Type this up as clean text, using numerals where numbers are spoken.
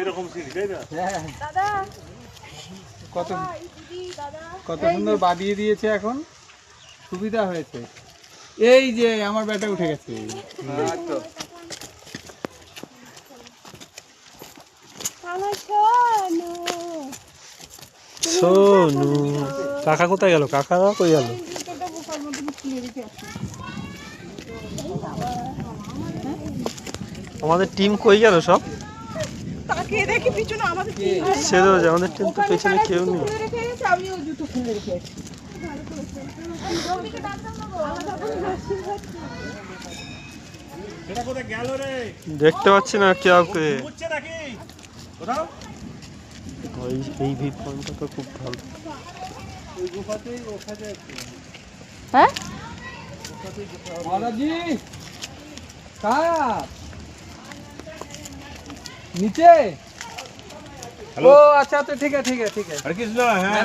এরকম সিঁড়ি তাই না? দাদা কত দাদা কত সুন্দর বাদিয়ে দিয়েছে, এখন সুবিধা হয়েছে। এই যে আমার ব্যাটা উঠে গেছে। আমার সোনু সোনু কাকা কোথায় গেল? কাকা কই গেল? আমাদের টিম কই গেল সব? তাকে দেখি পিছনে আমাদের কি ছেড়ে দাও, আমাদের টিম তো পেছনে কেউ নেই। রেখে গেছে, আমিও জুতো খুলে রেখে আছি। এটা কোথায় গেল রে? দেখতে পাচ্ছি না কাউকে। বুঝছে নাকি কোথাও? এই ভিউ পয়েন্টটা তো খুব ভালো। ওই গুফাতেই ওখানে হ্যাঁ মহারাজি কাপ নিচে। ও আচ্ছা আচ্ছা, ঠিক আছে ঠিক আছে ঠিক আছে। আর কিছু না, হ্যাঁ।